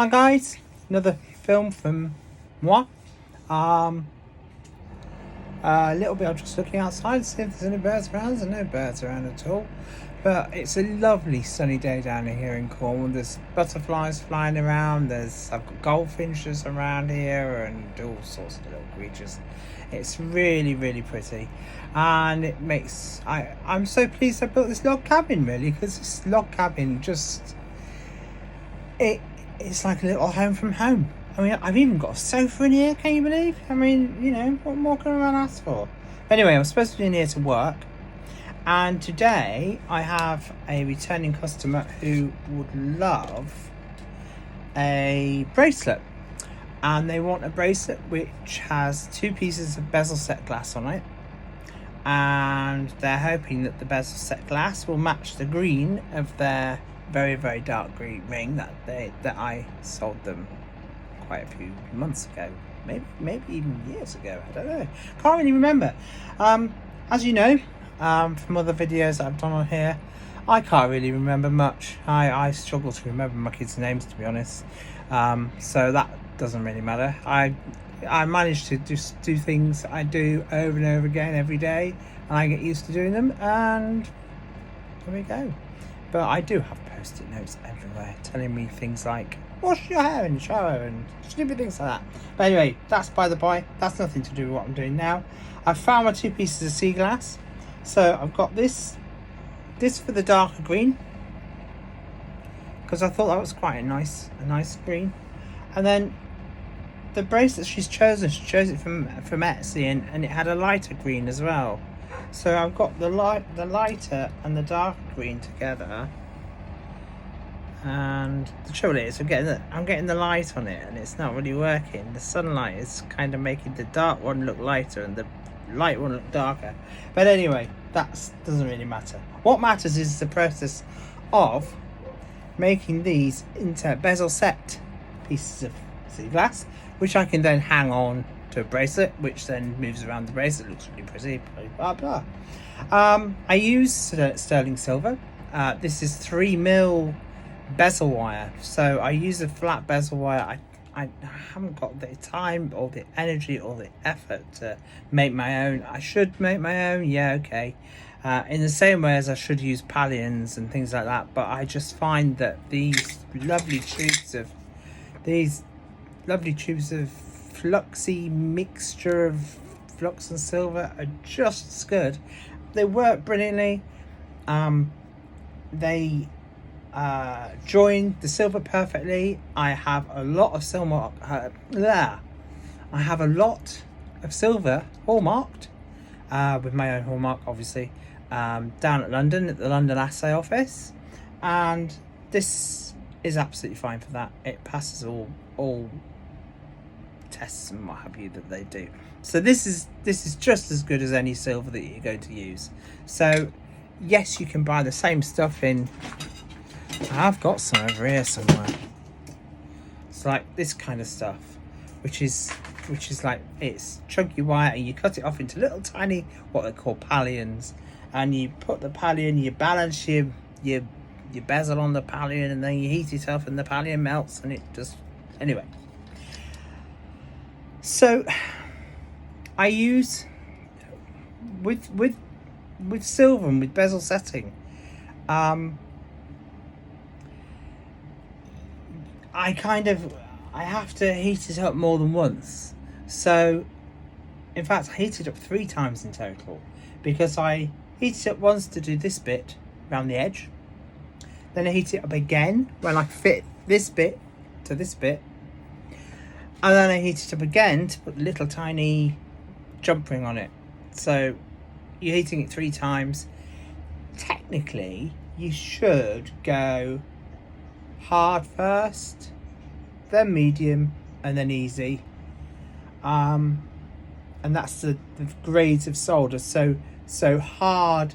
Hi guys, another film from moi. A little bit, I'm just looking outside to see if there's any birds around. There's no birds around at all. But it's a lovely sunny day down here in Cornwall. There's butterflies flying around. I've got goldfinches around here and all sorts of little creatures. It's really, really pretty. And it makes, I'm so pleased I built this log cabin, really, because this log cabin just, it's like a little home from home. I mean, I've even got a sofa in here, can you believe? I mean, you know, what more can a man ask for? Anyway, I'm supposed to be in here to work. And today I have a returning customer who would love a bracelet. And they want a bracelet which has 2 pieces of bezel set glass on it. And they're hoping that the bezel set glass will match the green of their very, very dark green ring that I sold them quite a few months ago, maybe even years ago. I don't know, can't really remember. As you know, from other videos I've done on here, I can't really remember much. I struggle to remember my kids' names, to be honest. So that doesn't really matter. I manage to just do things I do over and over again every day, and I get used to doing them, and there we go. But I do have post-it notes everywhere telling me things like wash your hair in the shower and stupid things like that. But anyway, that's by the by. That's nothing to do with what I'm doing now. I've found my 2 pieces of sea glass. So I've got this for the darker green, because I thought that was quite a nice green. And then the bracelet she chose it from Etsy, and it had a lighter green as well. So I've got the lighter and the darker green together. And the trouble is, I'm getting the light on it, and it's not really working. The sunlight is kind of making the dark one look lighter and the light one look darker. But anyway, that doesn't really matter. What matters is the process of making these into bezel set pieces of sea glass, which I can then hang on to a bracelet, which then moves around the bracelet. Looks really pretty. Blah blah. I use sterling silver. This is 3mm bezel wire, so I use a flat bezel wire. I haven't got the time or the energy or the effort to make my own. I should make my own, yeah, okay, in the same way as I should use pallions and things like that. But I just find that these lovely tubes of fluxy mixture of flux and silver are just as good. They work brilliantly. They join the silver perfectly. I have a lot of silver. I have a lot of silver hallmarked, with my own hallmark, obviously, down at London at the London Assay office, and this is absolutely fine for that. It passes all tests and what have you that they do. So this is just as good as any silver that you're going to use. So yes, you can buy the same stuff in. I've got some over here somewhere. It's like this kind of stuff, which is like, it's chunky wire, and you cut it off into little tiny, what they call pallions, and you put the pallion, you balance your bezel on the pallion, and then you heat it up, and the pallion melts, and it just, anyway. So I use with silver and with bezel setting, I have to heat it up more than once. So in fact, I heat it up 3 times in total, because I heat it up once to do this bit around the edge, then I heat it up again when I fit this bit to this bit, and then I heat it up again to put a little tiny jump ring on it. So you're heating it 3 times. Technically, you should go hard first, then medium, and then easy. And that's the grades of solder. So hard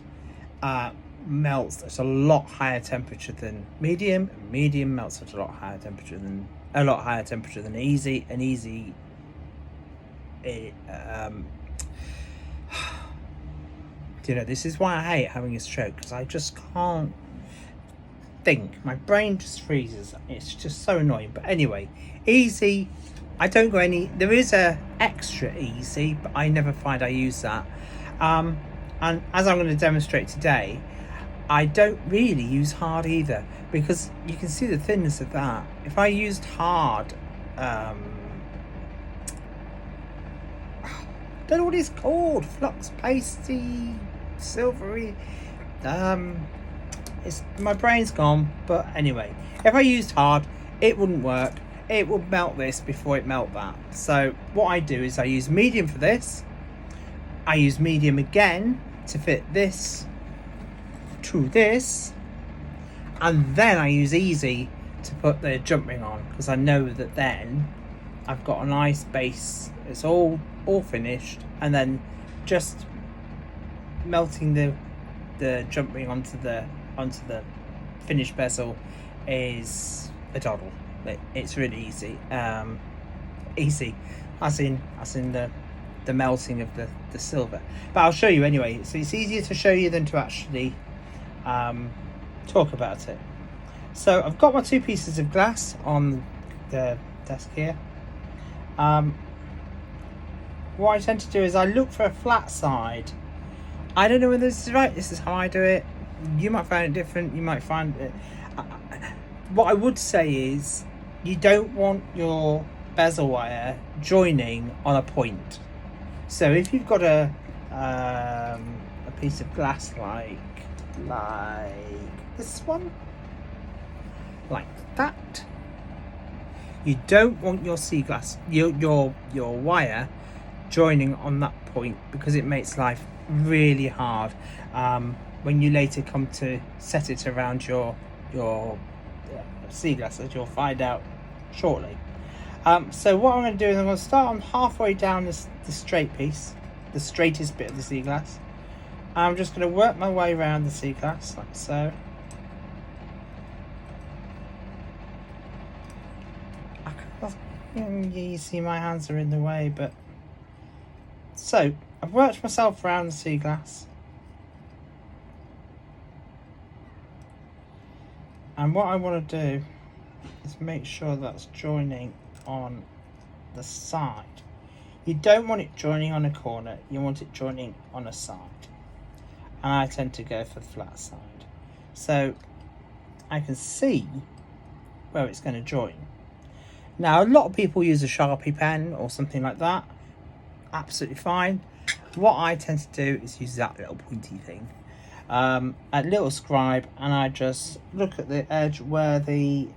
melts at a lot higher temperature than medium. Medium melts at a lot higher temperature than easy. And easy, you know, this is why I hate having a stroke, because I just can't think. My brain just freezes. It's just so annoying. But anyway, easy. I don't go any. There is a extra easy, but I never find I use that. And as I'm going to demonstrate today, I don't really use hard either, because you can see the thinness of that. If I used hard, don't know what it's called, flux pasty, silvery. It's my brain's gone. But anyway, if I used hard, it wouldn't work. It would melt this before it melt that. So what I do is I use medium for this. I use medium again to fit this to this, and then I use easy to put the jump ring on, because I know that then I've got a nice base. It's all finished, and then just melting the jump ring onto the finished bezel is a doddle. It's really easy. Easy as in the melting of the silver. But I'll show you anyway. So it's easier to show you than to actually talk about it. So I've got my 2 pieces of glass on the desk here. What I tend to do is I look for a flat side. I don't know whether this is right. This is how I do it. You might find it different. You might find it. What I would say is you don't want your bezel wire joining on a point. So if you've got a piece of glass like this one, like that, you don't want your seaglass, your wire joining on that point, because it makes life really hard when you later come to set it around your seaglass, as you'll find out shortly. So what I'm going to do is I'm going to start on halfway down this straight piece, the straightest bit of the seaglass. I'm just going to work my way around the seaglass like so. You see my hands are in the way, but so I've worked myself around the seaglass, and what I want to do is make sure that's joining on the side. You don't want it joining on a corner, you want it joining on a side, and I tend to go for the flat side, so I can see where it's going to join. Now a lot of people use a Sharpie pen or something like that, absolutely fine. What I tend to do is use that little pointy thing, a little scribe, and I just look at the edge where the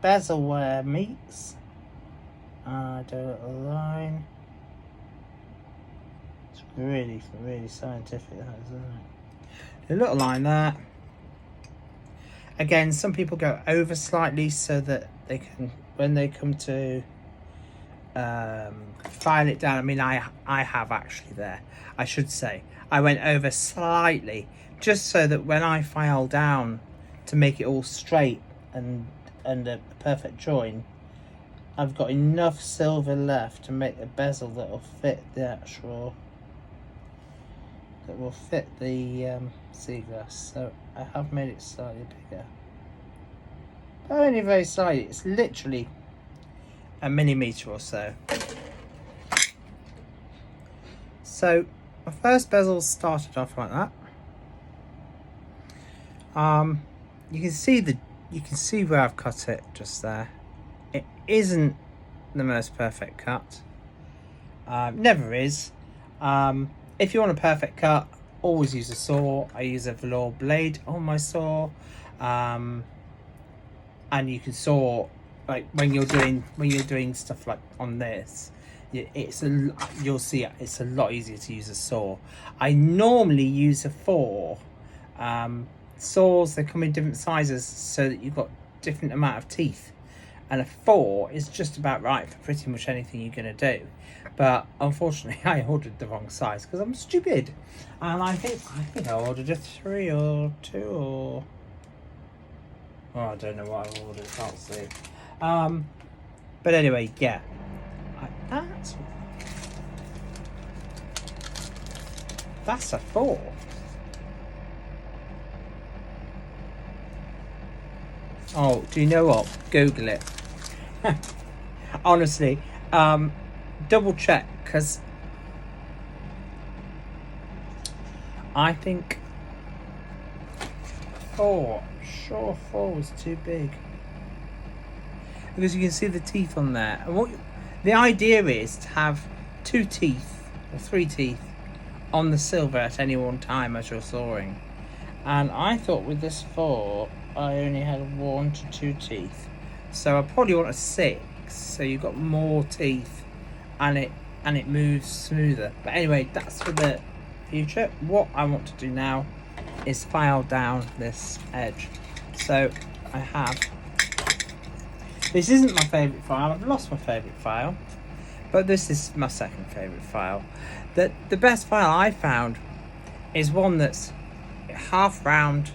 bezel wire meets. I do a little line. It's really scientific, that is, isn't it? A little line there. Again, some people go over slightly so that they can, when they come to file it down. I mean, I have actually there. I should say I went over slightly, just so that when I file down to make it all straight and a perfect join, I've got enough silver left to make a bezel that will fit the actual, that will fit the seaglass. So I have made it slightly bigger, but only very slightly. It's literally a millimetre or so. So my first bezel started off like that. You can see where I've cut it just there. It isn't the most perfect cut. Never is. If you want a perfect cut, always use a saw. I use a velour blade on my saw, and you can saw, like when you're doing stuff like on this, you'll see it's a lot easier to use a saw. I normally use a 4. Saws, they come in different sizes so that you've got different amount of teeth, and a 4 is just about right for pretty much anything you're going to do. But unfortunately I ordered the wrong size because I'm stupid, and I think I ordered a 3 or 2 or I don't know what I ordered, can't see. But anyway, yeah, that's a 4. Oh, do you know what? Google it. Honestly, double check, because I think 4, sure 4 was too big, because you can see the teeth on there. And the idea is to have 2 teeth or 3 teeth on the silver at any one time as you're sawing. And I thought with this 4, I only had 1 to 2 teeth, so I probably want a 6, so you've got more teeth, and it moves smoother. But anyway, that's for the future. What I want to do now is file down this edge. So I have, this isn't my favourite file, I've lost my favourite file, but this is my second favourite file. The best file I found is one that's half round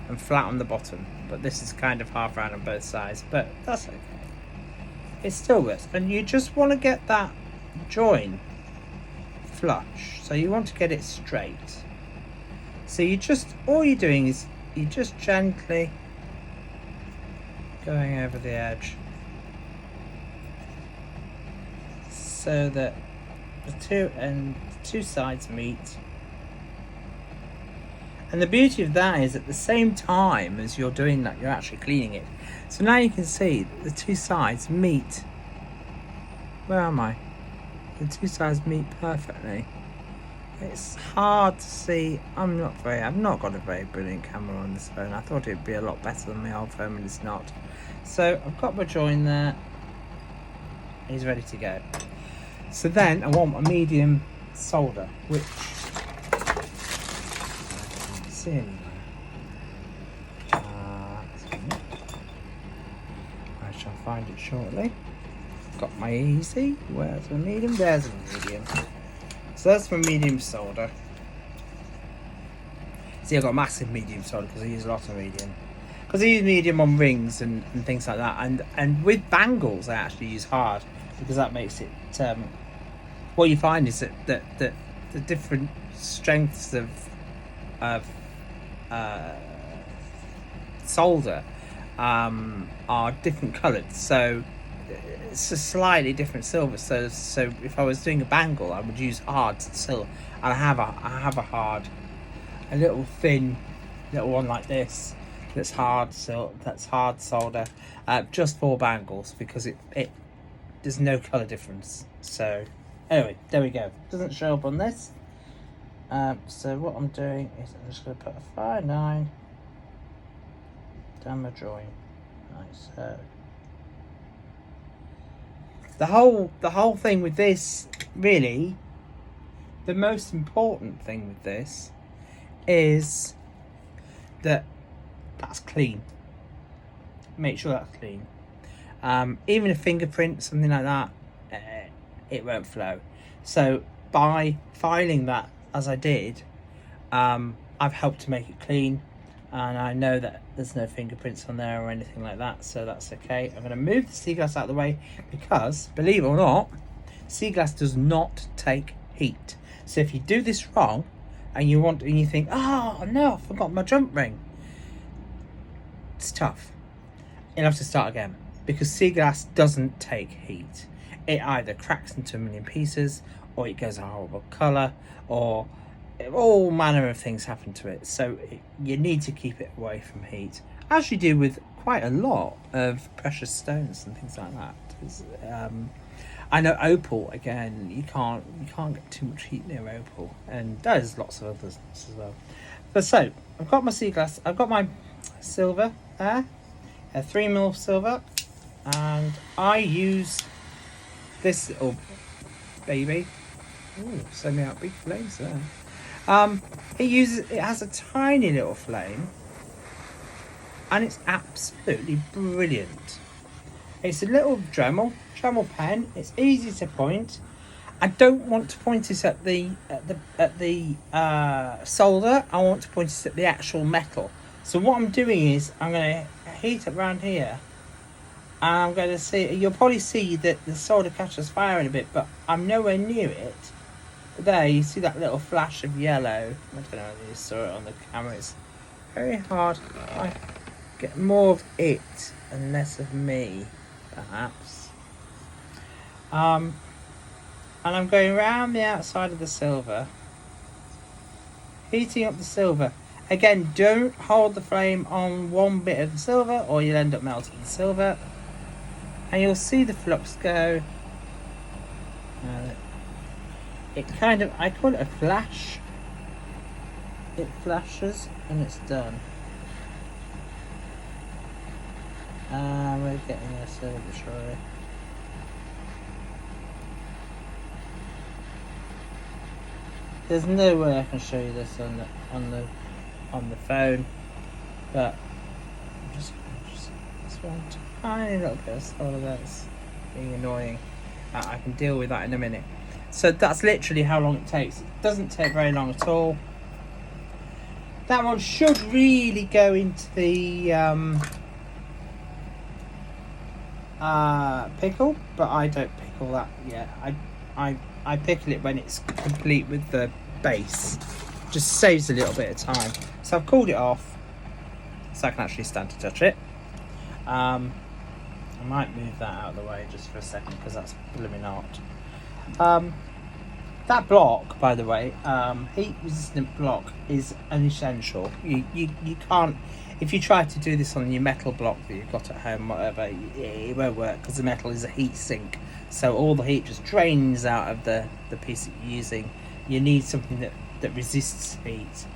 and flat on the bottom, but this is kind of half round on both sides, but that's okay. It still works, and you just want to get that join flush, so you want to get it straight. So all you're doing is you just gently going over the edge so that the two sides meet. And the beauty of that is, at the same time as you're doing that, you're actually cleaning it. So now you can see that the two sides meet. Where am I? The two sides meet perfectly. It's hard to see. I've not got a very brilliant camera on this phone. I thought it'd be a lot better than my old phone, but it's not. So I've got my join there. He's ready to go. So then I want a medium solder, which in. I shall find it shortly. Got my easy. Where's my medium? There's my medium. So that's my medium solder. See, I've got a massive medium solder because I use a lot of medium. Because I use medium on rings and things like that. And with bangles, I actually use hard, because that makes it. What you find is that the different strengths of solder are different coloured, so it's a slightly different silver. So if I was doing a bangle, I would use hard silver, and I have a hard, a little thin little one like this that's hard solder, just for bangles, because it there's no colour difference. So anyway, there we go. Doesn't show up on this. So what I'm doing is I'm just going to put a 5/9 down my join, like so. The whole thing with this, really, the most important thing with this is that that's clean. Make sure that's clean. Even a fingerprint, something like that, it won't flow. So by filing that as I did, I've helped to make it clean, and I know that there's no fingerprints on there or anything like that, so that's okay. I'm going to move the seaglass out of the way, because, believe it or not, seaglass does not take heat. So if you do this wrong and you think, oh no, I forgot my jump ring, it's tough. You'll have to start again, because seaglass doesn't take heat. It either cracks into a million pieces, or it goes a horrible colour, or all manner of things happen to it. So you need to keep it away from heat, as you do with quite a lot of precious stones and things like that. I know opal, again, you can't get too much heat near opal, and there's lots of others as well. But so I've got my seaglass, I've got my silver there, a 3mm silver, and I use this little baby. Ooh, send me out big flames there. It has a tiny little flame, and it's absolutely brilliant. It's a little Dremel pen. It's easy to point. I don't want to point it at the solder. I want to point it at the actual metal. So what I'm doing is I'm going to heat it around here, and I'm going to see. You'll probably see that the solder catches fire in a bit, but I'm nowhere near it. There, you see that little flash of yellow. I don't know whether you saw it on the camera. It's very hard. get more of it and less of me, perhaps. And I'm going around the outside of the silver, heating up the silver. Again, don't hold the flame on one bit of the silver or you'll end up melting the silver. And you'll see the flux go. It kind of, I call it a flash. It flashes and it's done. We're getting a silver surely. There's no way I can show you this on the phone, but just one tiny little bit of silver that's being annoying. I can deal with that in a minute. So that's literally how long it takes. It doesn't take very long at all. That one should really go into the pickle, but I don't pickle that yet. I pickle it when it's complete with the base. Just saves a little bit of time. So I've cooled it off so I can actually stand to touch it. I might move that out of the way just for a second because that's blooming hot. That block, by the way, heat resistant block is an essential. You can't, if you try to do this on your metal block that you've got at home, whatever, it won't work because the metal is a heat sink. So all the heat just drains out of the piece that you're using. You need something that resists heat.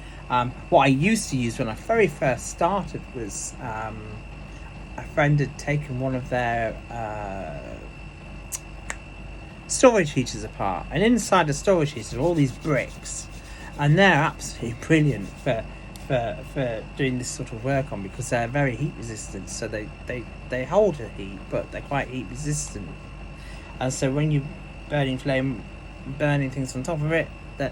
What I used to use when I very first started was a friend had taken one of their storage heaters apart, and inside the storage heaters are all these bricks, and they're absolutely brilliant for doing this sort of work on because they're very heat resistant. So they hold the heat, but they're quite heat resistant, and so when you burning things on top of it, that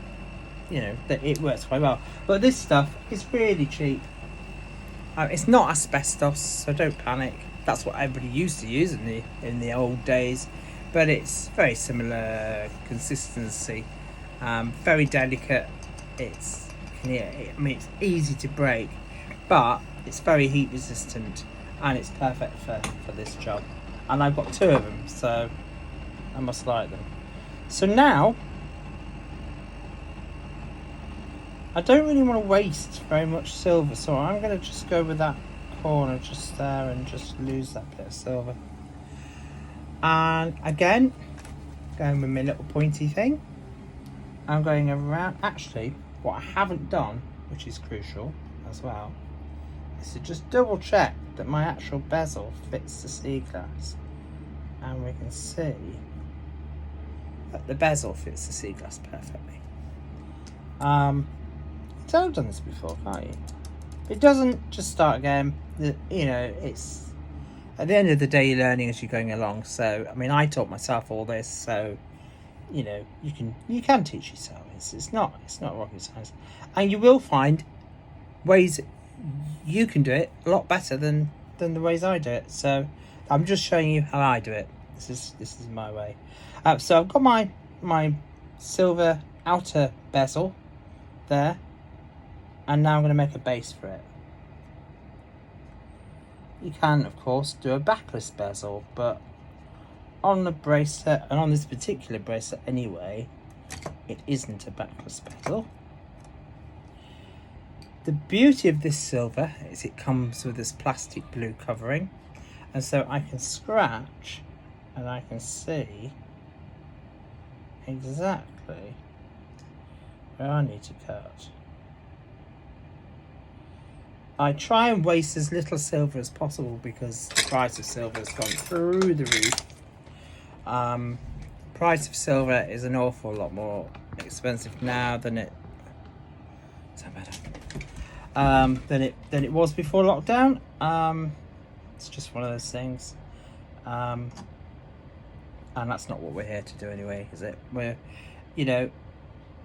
it works quite well. But this stuff is really cheap. It's not asbestos, so don't panic. That's what everybody used to use in the old days, but it's very similar consistency. Very delicate. It's easy to break, but it's very heat resistant, and it's perfect for this job. And I've got two of them, so I must like them. So now, I don't really want to waste very much silver, so I'm going to just go with that corner just there and just lose that bit of silver. And again, going with my little pointy thing, I'm going around. Actually, what I haven't done, which is crucial as well, is to just double check that my actual bezel fits the seaglass. And we can see that the bezel fits the seaglass perfectly. So I've done this before, can't you? If it doesn't, just start again. It's at the end of the day, you're learning as you're going along. So I taught myself all this, so you can teach yourself. It's not rocket science, and you will find ways you can do it a lot better than the ways I do it. So I'm just showing you how I do it. This is my way. So I've got my silver outer bezel there. And now I'm going to make a base for it. You can, of course, do a backless bezel, but on the bracelet, and on this particular bracelet anyway, it isn't a backless bezel. The beauty of this silver is it comes with this plastic blue covering, and so I can scratch and I can see exactly where I need to cut. I try and waste as little silver as possible because the price of silver has gone through the roof. Price of silver is an awful lot more expensive now than it than it was before lockdown. It's just one of those things, and that's not what we're here to do anyway, is it?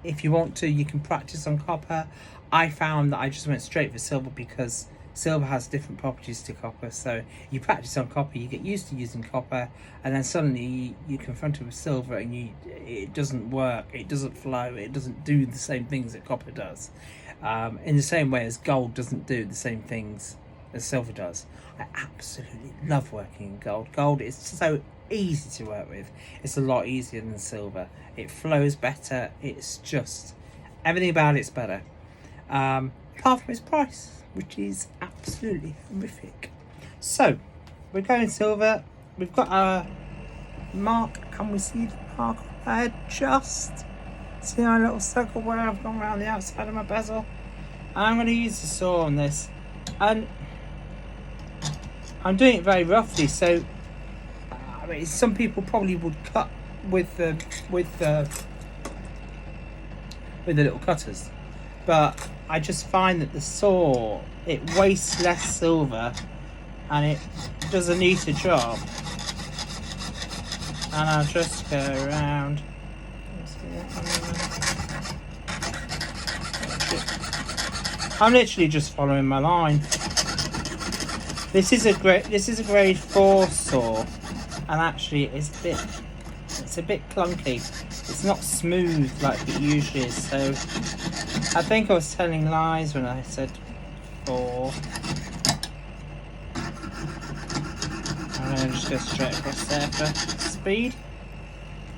If you want to, you can practice on copper. I found that I just went straight for silver because silver has different properties to copper. So you practice on copper, you get used to using copper, and then suddenly you're confronted with silver and it doesn't work, it doesn't flow, it doesn't do the same things that copper does. In the same way as gold doesn't do the same things as silver does. I absolutely love working in gold. Gold is so easy to work with. It's a lot easier than silver. It flows better. It's just everything about it's better. Apart from its price, which is absolutely horrific. So we're going silver. We've got a mark. Can we see the mark there? Just see our little circle where I've gone around the outside of my bezel. I'm going to use the saw on this, and I'm doing it very roughly. So, I mean, some people probably would cut with the little cutters, but I just find that the saw, it wastes less silver, and it does a neater job. And I'll just go around. I'm literally just following my line. This is a grade 4 saw, and actually it's a bit clunky. It's not smooth like it usually is. So I think I was telling lies when I said 4. I'm going to just go straight across there for speed.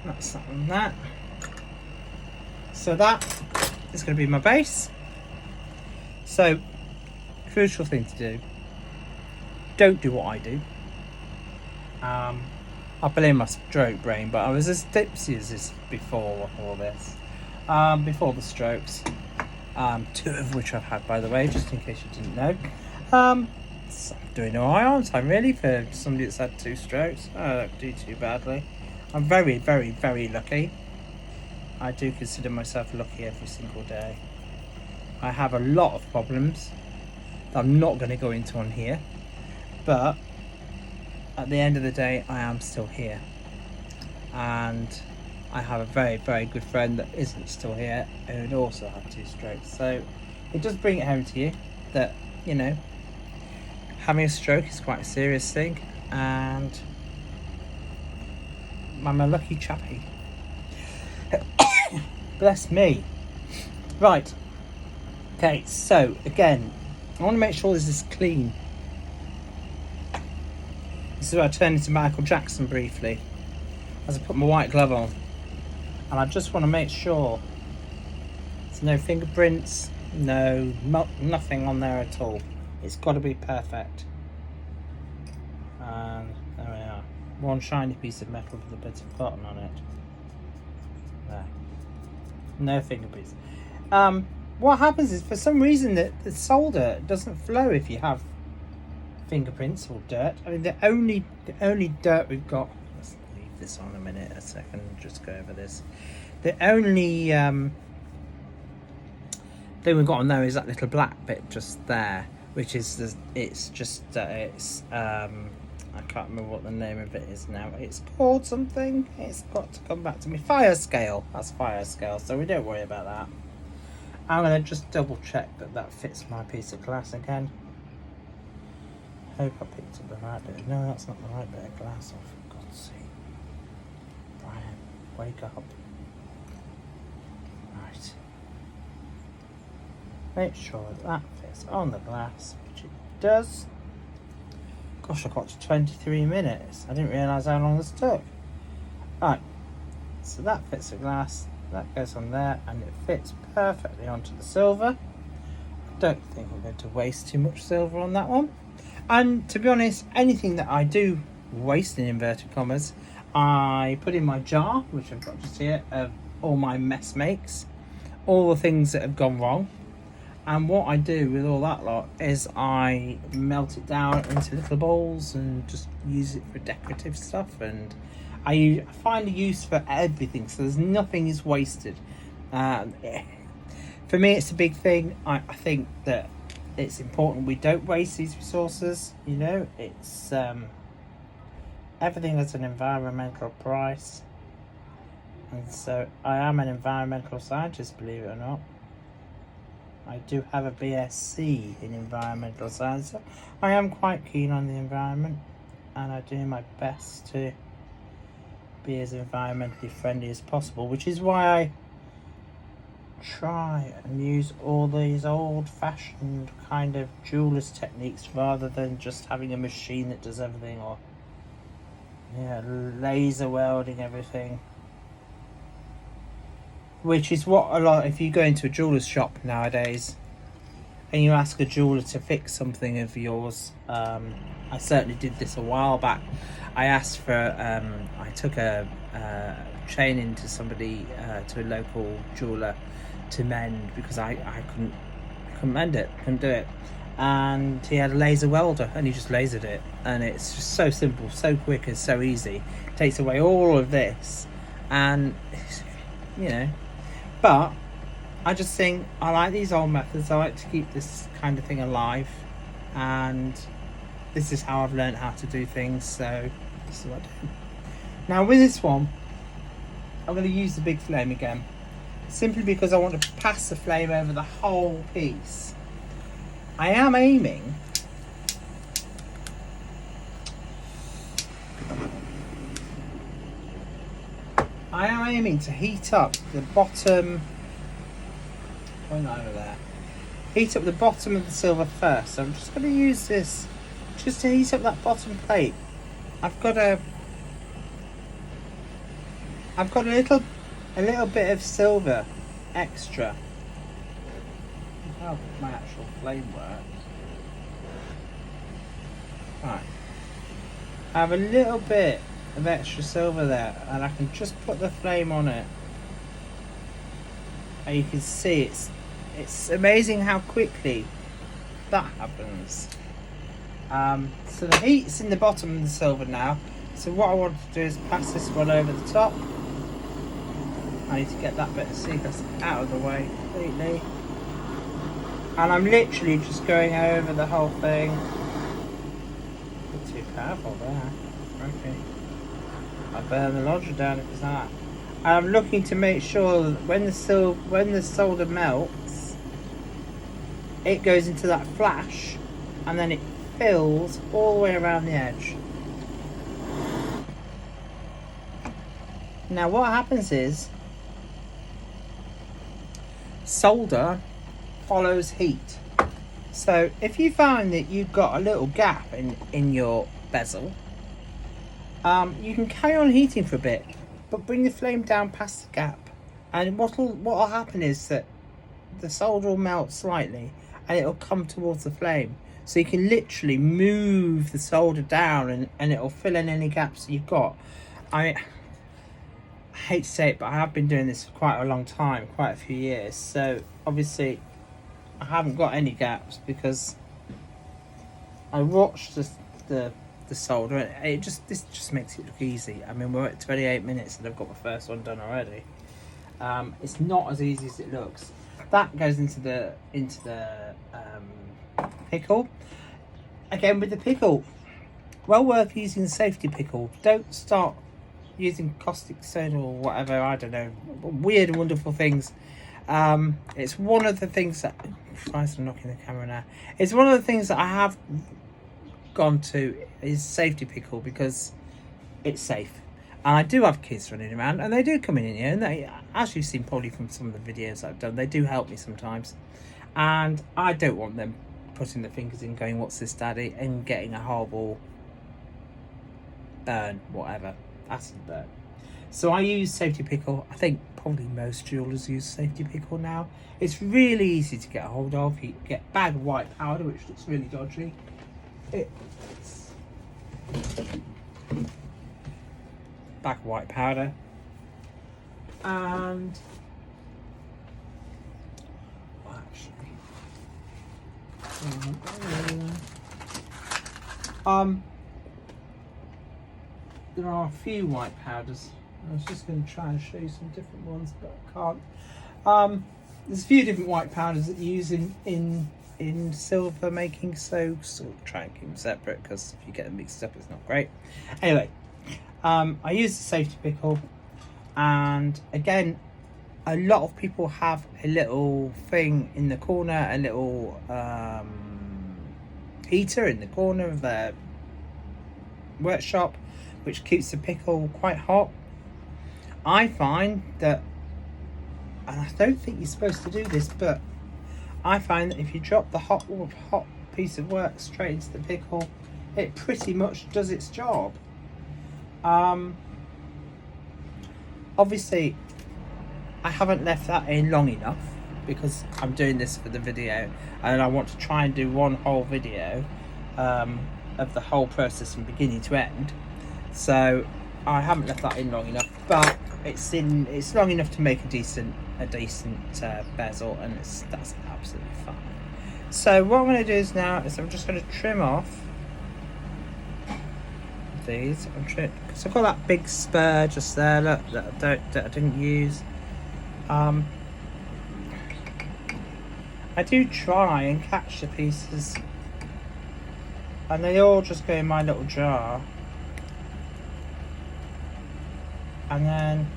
That's not on that. So that is going to be my base. So, crucial thing to do. Don't do what I do. I blame my stroke brain, but I was as tipsy as this before all this. Before the strokes. 2 of which I've had, by the way, just in case you didn't know. So I'm doing alright, aren't I, really, for somebody that's had 2 strokes? I don't do too badly. I'm very, very, very lucky. I do consider myself lucky every single day. I have a lot of problems that I'm not going to go into on here, but at the end of the day, I am still here, and I have a very, very good friend that isn't still here who'd also had 2 strokes. So it does bring it home to you that, you know, having a stroke is quite a serious thing, and I'm a lucky chappie. Bless me. Right. Okay, so again, I want to make sure this is clean. This is where I turn into Michael Jackson briefly, as I put my white glove on. And I just want to make sure there's no fingerprints, nothing on there at all. It's got to be perfect. And there we are. One shiny piece of metal with a bit of cotton on it. There. No fingerprints. What happens is, for some reason, that the solder doesn't flow if you have fingerprints or dirt. I mean, the only dirt we've got. Let's leave this on a minute, a second. Just go over this. The only thing we've got on there is that little black bit just there, which is I can't remember what the name of it is now. It's called something. It's got to come back to me. Fire scale. That's fire scale. So we don't worry about that. I'm going to just double check that fits my piece of glass again. Hope I picked up the right bit. No, that's not the right bit of glass. Oh, for God's sake. Brian, wake up. Right. Make sure that fits on the glass, which it does. Gosh, I got to 23 minutes. I didn't realise how long this took. Right. So that fits the glass. That goes on there, and it fits perfectly onto the silver. I don't think I'm going to waste too much silver on that one. And to be honest, anything that I do waste in inverted commas, I put in my jar, which I've got just here, of all my mess makes, all the things that have gone wrong. And what I do with all that lot is I melt it down into little bowls and just use it for decorative stuff, and I find a use for everything, so there's nothing is wasted. For me, it's a big thing. I think that it's important we don't waste these resources. You know, it's everything has an environmental price, and so I am an environmental scientist, believe it or not. I do have a BSc in environmental science. So I am quite keen on the environment, and I do my best to be as environmentally friendly as possible, which is why I try and use all these old-fashioned kind of jeweler's techniques rather than just having a machine that does everything, or laser welding everything, which is what a lot, if you go into a jeweler's shop nowadays and you ask a jeweler to fix something of yours, I certainly did this a while back. I asked for I took a chain into somebody, to a local jeweler, to mend, because I couldn't mend it, couldn't do it, and he had a laser welder and he just lasered it, and it's just so simple, so quick, and so easy. It takes away all of this, and but I just think I like these old methods. I like to keep this kind of thing alive, and this is how I've learned how to do things, so this is what I do. Now with this one, I'm going to use the big flame again, simply because I want to pass the flame over the whole piece. I am aiming to heat up the bottom, going over there, heat up the bottom of the silver first. So I'm just going to use this just to heat up that bottom plate. I've got a little bit of silver extra. How my actual flame works. Right. I have a little bit of extra silver there, and I can just put the flame on it. And you can see it's amazing how quickly that happens. So the heat's in the bottom of the silver now. So what I want to do is pass this one over the top. I need to get that bit of seaglass out of the way completely. And I'm literally just going over the whole thing. Not too powerful there. Okay. I burn the lodger down if it's that. And I'm looking to make sure that when the solder melts, it goes into that flash, and then it fills all the way around the edge. Now what happens is, solder follows heat. So if you find that you've got a little gap in your bezel, you can carry on heating for a bit, but bring the flame down past the gap, and what'll happen is that the solder will melt slightly and it'll come towards the flame, so you can literally move the solder down and it'll fill in any gaps that you've got. I hate to say it, but I have been doing this for quite a long time, quite a few years, so obviously I haven't got any gaps because I watched the solder, and this just makes it look easy. I mean, we're at 28 minutes and I've got the first one done already. It's not as easy as it looks. That goes into the pickle. Again, with the pickle, well worth using the safety pickle. Don't start using caustic soda or whatever, I don't know, weird and wonderful things. It's one of the things that, Christ, I'm knocking the camera now. It's one of the things that I have gone to is safety pickle, because it's safe. And I do have kids running around, and they do come in here, and they, as you've seen probably from some of the videos I've done, they do help me sometimes. And I don't want them putting their fingers in going, what's this, daddy, and getting a horrible burn, whatever, acid burn. So I use safety pickle. I think probably most jewelers use safety pickle now. It's really easy to get a hold of. You get bag of white powder, which looks really dodgy. It's bag of white powder, and there are a few white powders. I was just going to try and show you some different ones, but I can't. There's a few different white powders that you use in silver making, so sort of try and keep them separate, because if you get them mixed up, it's not great. Anyway, I use the safety pickle, and again, a lot of people have a little thing in the corner, a little heater in the corner of their workshop, which keeps the pickle quite hot. I find that and I don't think you're supposed to do this, but I find that if you drop the hot piece of work straight into the pickle, it pretty much does its job. Obviously I haven't left that in long enough because I'm doing this for the video, and I want to try and do one whole video of the whole process from beginning to end. So I haven't left that in long enough, but it's long enough to make a decent bezel, and that's absolutely fine. So what I'm going to do is I'm just going to trim off these. Because I've got that big spur just there, look, that I didn't use. I do try and catch the pieces, and they all just go in my little jar, and then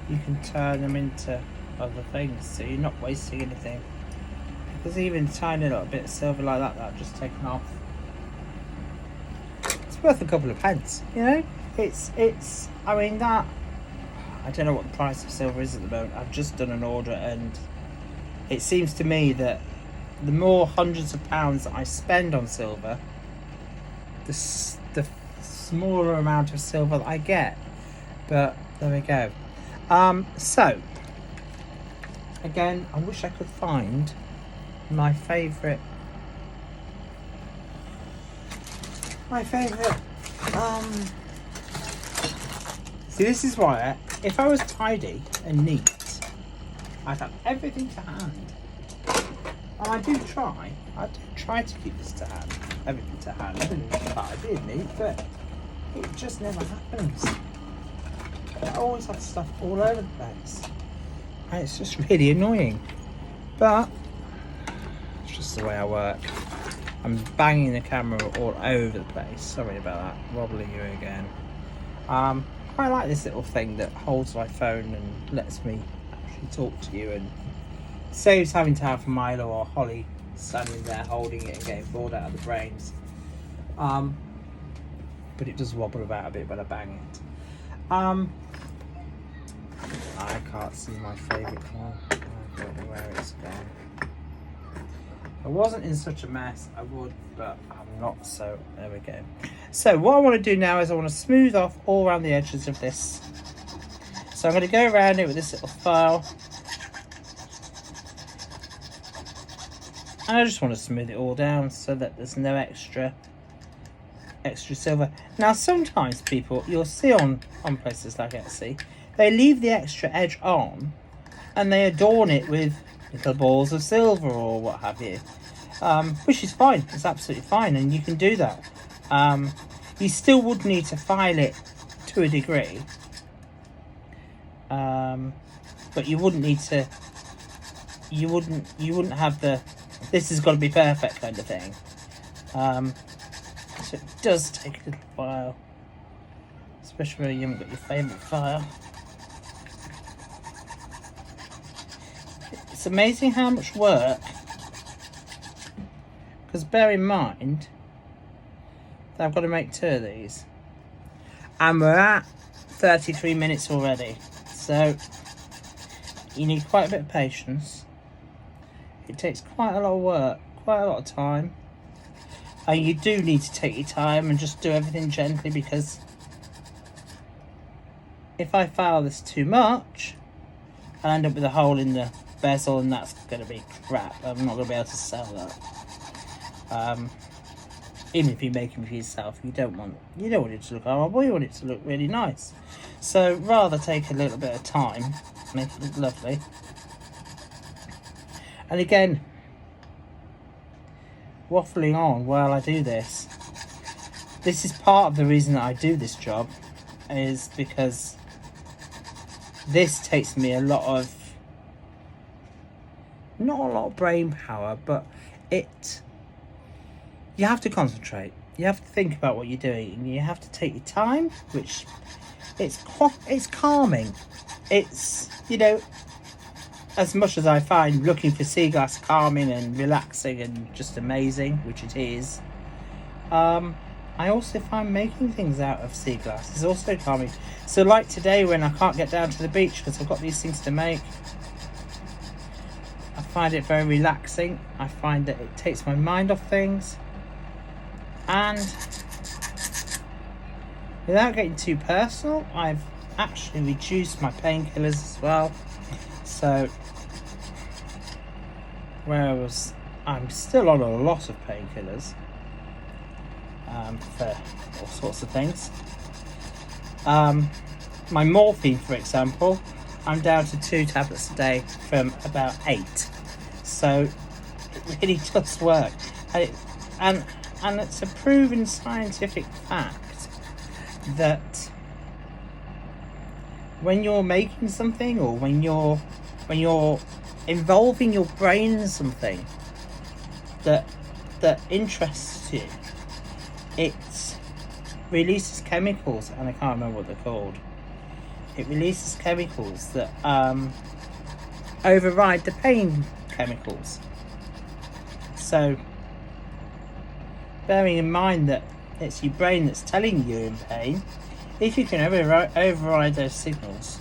you can turn them into other things, so you're not wasting anything. Because even a tiny little bit of silver like that I've just taken off, it's worth a couple of pence, you know. It's I mean, that, I don't know what the price of silver is at the moment. I've just done an order, and it seems to me that the more hundreds of pounds that I spend on silver, the smaller amount of silver that I get. But there we go. So again, I wish I could find my favourite see, this is why if I was tidy and neat, I'd have everything to hand. And I do try to keep this to hand, everything to hand, and tidy and neat, but it just never happens. I always have stuff all over the place, and it's just really annoying. But it's just the way I work. I'm banging the camera all over the place. Sorry about that, wobbling you again. I like this little thing that holds my phone and lets me actually talk to you, and saves having to have Milo or Holly standing there holding it and getting bored out of the brains. But it does wobble about a bit when I bang it. I can't see my favourite one. I don't know where it's gone. If I wasn't in such a mess, I would, but I'm not, so there we go. So what I want to do now is I want to smooth off all around the edges of this. So I'm going to go around it with this little file. And I just want to smooth it all down so that there's no extra silver. Now sometimes people, you'll see on places like Etsy, they leave the extra edge on and they adorn it with little balls of silver or what have you, which is fine. It's absolutely fine, and you can do that. You still would need to file it to a degree, but you wouldn't need to. You wouldn't have the this has got to be perfect kind of thing. So it does take a little while, especially when you haven't got your favourite file. It's amazing how much work, because bear in mind that I've got to make 2 of these, and we're at 33 minutes already, so you need quite a bit of patience. It takes quite a lot of work, quite a lot of time, and you do need to take your time and just do everything gently, because if I file this too much, I'll end up with a hole in the bezel, and that's going to be crap. I'm not going to be able to sell that. Even if you're making for yourself, you don't want it to look horrible. You want it to look really nice. So rather take a little bit of time, make it look lovely. And again, waffling on while I do this. This is part of the reason that I do this job, is because this takes me not a lot of brain power, but you have to concentrate. You have to think about what you're doing, and you have to take your time, which it's calming. It's, you know, as much as I find looking for seaglass calming and relaxing and just amazing, which it is, I also find making things out of seaglass is also calming. So like today when I can't get down to the beach because I've got these things to make, I find it very relaxing. I find that it takes my mind off things. And without getting too personal, I've actually reduced my painkillers as well. So whereas I'm still on a lot of painkillers for all sorts of things. My morphine, for example, I'm down to 2 tablets a day from about 8. So it really does work. And it's a proven scientific fact that when you're making something, or when you're involving your brain in something that interests you, it releases chemicals, and I can't remember what they're called. It releases chemicals that override the pain chemicals. So bearing in mind that it's your brain that's telling you you're in pain, if you can override those signals,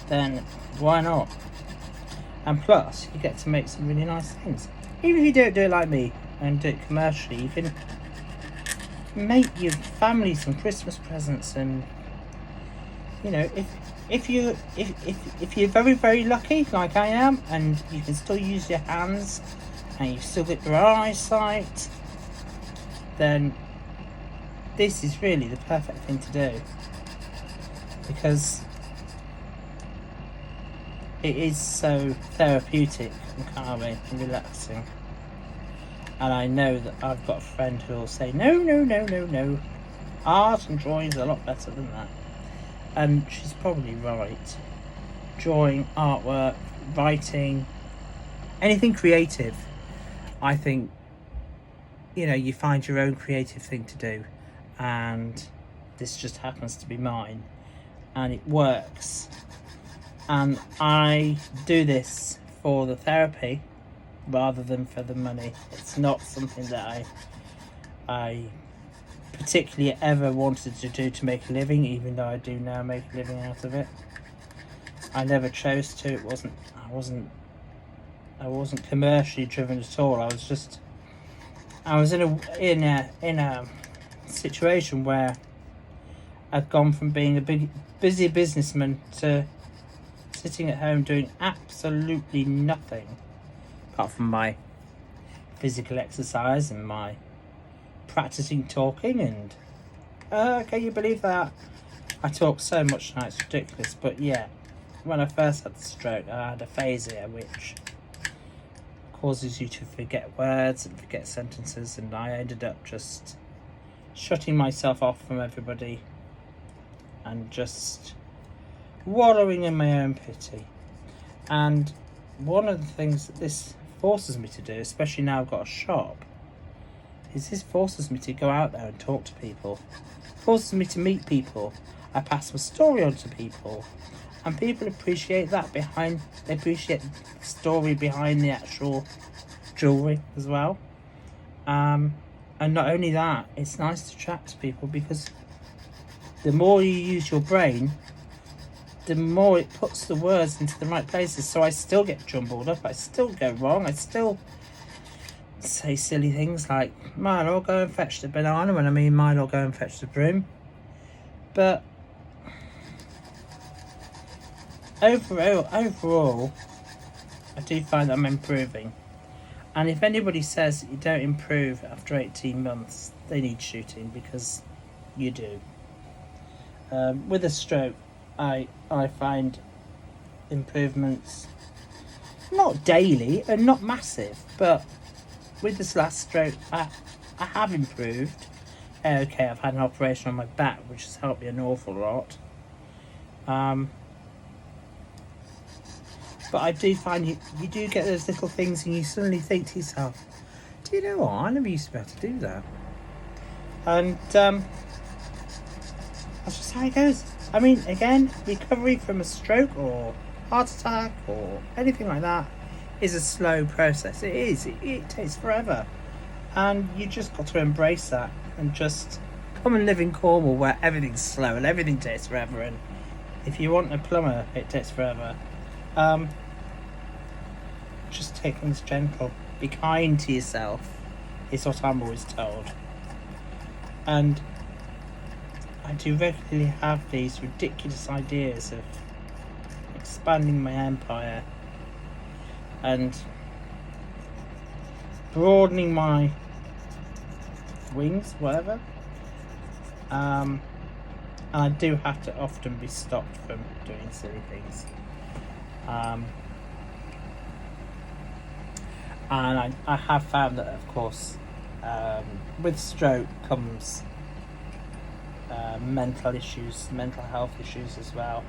then why not? And plus, you get to make some really nice things. Even if you don't do it like me and do it commercially, you can make your family some Christmas presents. And you know, if you're very, very lucky like I am, and you can still use your hands and you've still got your eyesight, then this is really the perfect thing to do, because it is so therapeutic and calming and relaxing. And I know that I've got a friend who will say, no, art and drawing is a lot better than that. And she's probably right. Drawing, artwork, writing, anything creative, I think, you know, you find your own creative thing to do, and this just happens to be mine, and it works. And I do this for the therapy rather than for the money. It's not something that I particularly ever wanted to do to make a living, even though I do now make a living out of it. I never chose to. I wasn't commercially driven at all. I was in a situation where I'd gone from being a busy businessman to sitting at home doing absolutely nothing apart from my physical exercise and my practicing talking. And can you believe that? I talk so much now, it's ridiculous. But yeah, when I first had the stroke, I had aphasia, which causes you to forget words and forget sentences, and I ended up just shutting myself off from everybody and just wallowing in my own pity. And one of the things that this forces me to do, especially now I've got a shop, is this forces me to go out there and talk to people. It forces me to meet people. I pass my story on to people, and people appreciate that. They appreciate the story behind the actual jewellery as well. And not only that, it's nice to chat to people, because the more you use your brain, the more it puts the words into the right places. So I still get jumbled up, I still go wrong, I still say silly things like, Milo, go and fetch the banana, when I mean Milo, go and fetch the broom. But overall, I do find that I'm improving. And if anybody says that you don't improve after 18 months, they need shooting, because you do. With a stroke, I find improvements, not daily and not massive, but with this last stroke, I have improved. Okay, I've had an operation on my back, which has helped me an awful lot. But I do find you do get those little things, and you suddenly think to yourself, do you know what, I never used to be able to do that. And that's just how it goes. I mean, again, recovery from a stroke or heart attack or anything like that is a slow process. It is. It takes forever. And you just got to embrace that and just come and live in Cornwall where everything's slow and everything takes forever. And if you want a plumber, it takes forever. Just take things gentle. Be kind to yourself, is what I'm always told. And I do regularly have these ridiculous ideas of expanding my empire and broadening my wings, whatever. And I do have to often be stopped from doing silly things. And I have found that, of course, with stroke comes mental health issues as well.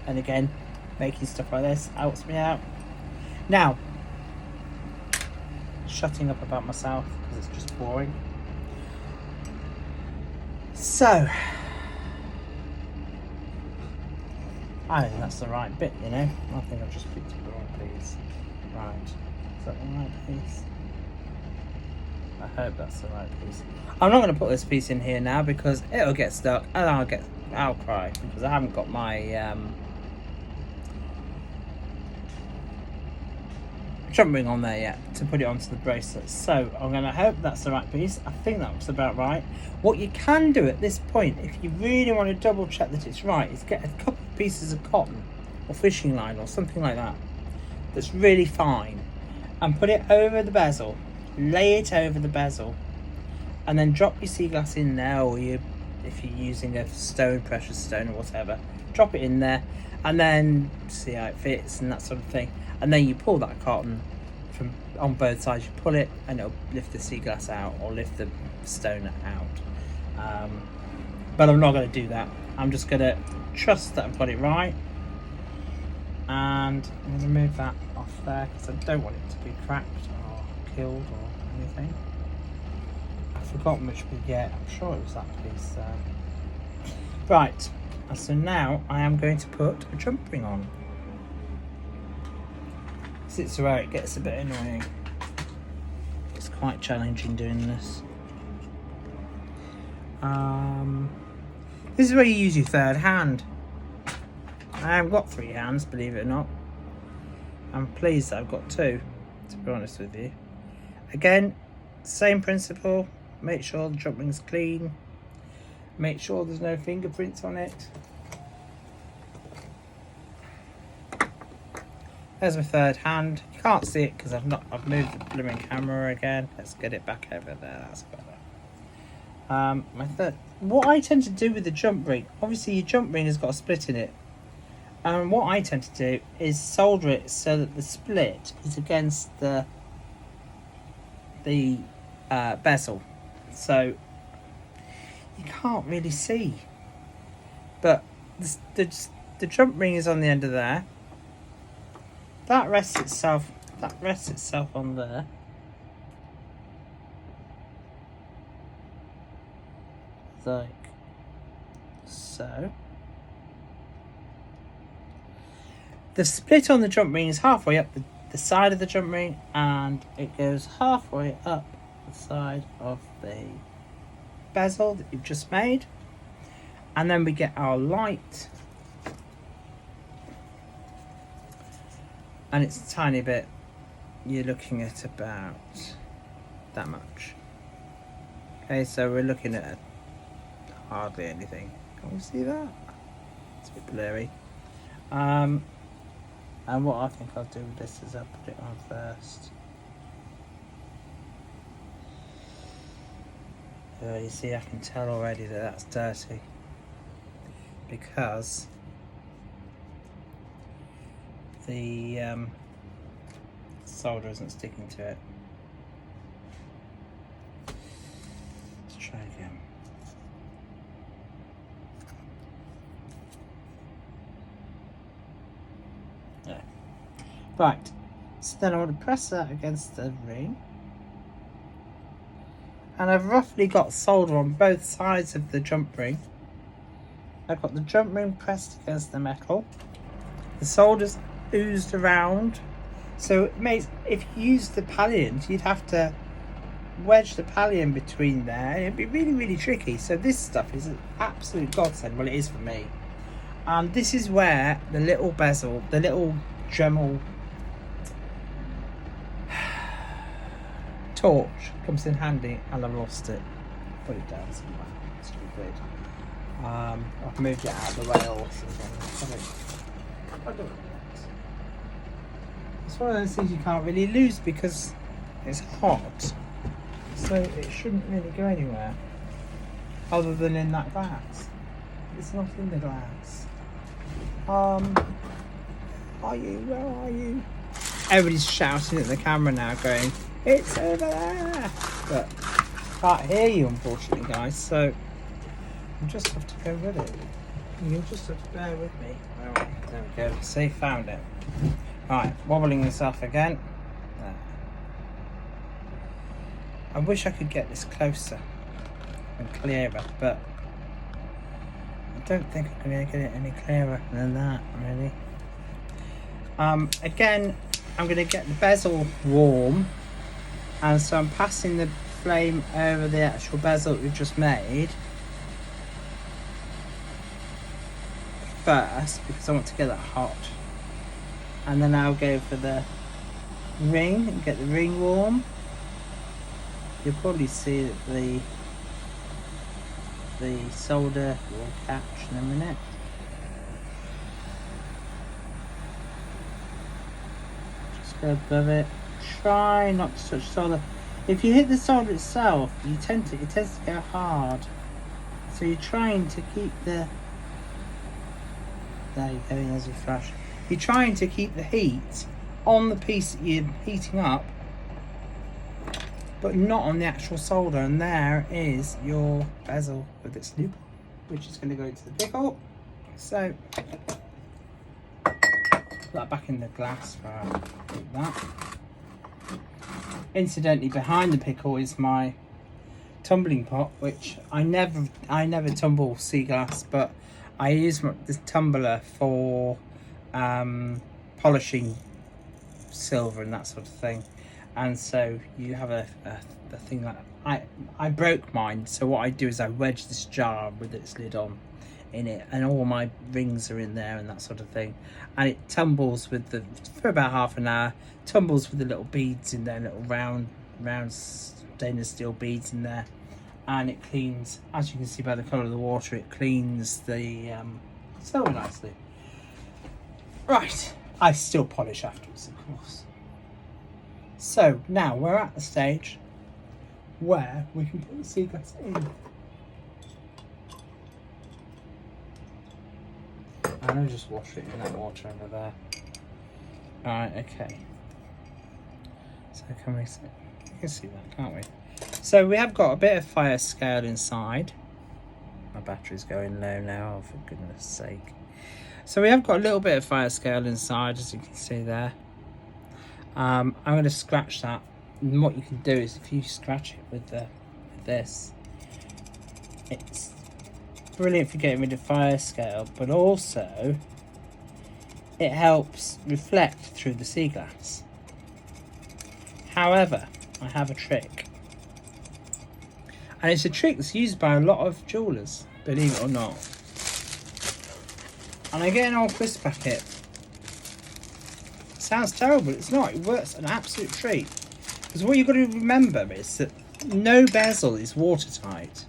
And again, making stuff like this helps me out. Now, shutting up about myself because it's just boring. So, I think that's the right bit, you know. I think I've just picked up the wrong piece. Right. Is that the right piece? I hope that's the right piece. I'm not going to put this piece in here now because it'll get stuck and I'll cry because I haven't got my jump ring on there yet to put it onto the bracelet. So I'm going to hope that's the right piece. I think that looks about right. What you can do at this point, if you really want to double check that it's right, is get a couple of pieces of cotton or fishing line or something like that that's really fine and put it over the bezel, lay it over the bezel, and then drop your seaglass in there, or if you're using a stone, precious stone or whatever, drop it in there and then see how it fits and that sort of thing. And then you pull that cotton from on both sides, you pull it and it'll lift the seaglass out or lift the stone out. But I'm not going to do that. I'm just going to trust that I've got it right. And I'm going to move that off there because I don't want it to be cracked or killed or anything. I've forgotten which bit yet. I'm sure it was that piece there. Right. So now I am going to put a jump ring on. This is where it gets a bit annoying. It's quite challenging doing this. This is where you use your third hand. I haven't got 3 hands, believe it or not. I'm pleased that I've got 2, to be honest with you. Again, same principle. Make sure the jump ring's clean. Make sure there's no fingerprints on it. There's my third hand. You can't see it because I've moved the blooming camera again. Let's get it back over there. That's better. My third. What I tend to do with the jump ring, obviously your jump ring has got a split in it. And what I tend to do is solder it so that the split is against the bezel, so you can't really see. But the jump ring is on the end of there. That rests itself on there. Like so. The split on the jump ring is halfway up the side of the jump ring, and it goes halfway up the side of the bezel that you've just made. And then we get our light, and it's a tiny bit. You're looking at about that much. Okay, so we're looking at hardly anything. Can we see that? It's a bit blurry. And what I think I'll do with this is I'll put it on first. You see, I can tell already that that's dirty because the solder isn't sticking to it. Let's try again. There. Right, so then I want to press that against the ring. And I've roughly got solder on both sides of the jump ring. I've got the jump ring pressed against the metal. The solder's oozed around. So it makes, if you use the pallions, you'd have to wedge the pally in between there, and it'd be really, really tricky. So this stuff is an absolute godsend. Well, it is for me. And this is where the little bezel, the little Dremel torch comes in handy, and I've lost it. Put it down somewhere. Stupid. I've moved it out of the way or something. It's one of those things you can't really lose because it's hot, so it shouldn't really go anywhere other than in that glass. It's not in the glass. Are you? Where are you? Everybody's shouting at the camera now going, it's over there! But I can't hear you, unfortunately, guys, so I'll just have to go with it. You'll just have to bear with me. Alright, there we go. See, found it. Right, wobbling this off again. There. I wish I could get this closer and clearer, but I don't think I'm going to get it any clearer than that, really. Again, I'm going to get the bezel warm, and so I'm passing the flame over the actual bezel that we've just made first, because I want to get that hot, and then I'll go for the ring and get the ring warm. You'll probably see that the solder will catch in a minute. Just go above it. Try not to touch solder. If you hit the solder itself, it tends to go hard. So you're trying to keep the. There you go, there's your flash. You're trying to keep the heat on the piece that you're heating up, but not on the actual solder. And there is your bezel with its loop, which is going to go into the pickle. So put that back in the glass for that. Incidentally, behind the pickle is my tumbling pot, which I never tumble seaglass, but I use this tumbler for polishing silver and that sort of thing. And so you have a thing like I broke mine, so what I do is I wedge this jar with its lid on in it, and all my rings are in there and that sort of thing, and it tumbles with for about half an hour, tumbles with the little beads in there, little round stainless steel beads in there, and it cleans, as you can see by the colour of the water, it cleans the silver nicely. Right, I still polish afterwards, of course. So now we're at the stage where we can put the seaglass in. And I'll just wash it in that water under there. Alright, okay. So can we see? You can see that, can't we? So we have got a bit of fire scale inside. My battery's going low now, oh, for goodness sake. So we have got a little bit of fire scale inside, as you can see there. I'm going to scratch that, and what you can do is if you scratch it with this, it's brilliant for getting rid of fire scale, but also it helps reflect through the sea glass. However, I have a trick, and it's a trick that's used by a lot of jewellers, believe it or not. And I get an old crisp packet. Sounds terrible, it's not. It works an absolute treat. Because what you've got to remember is that no bezel is watertight.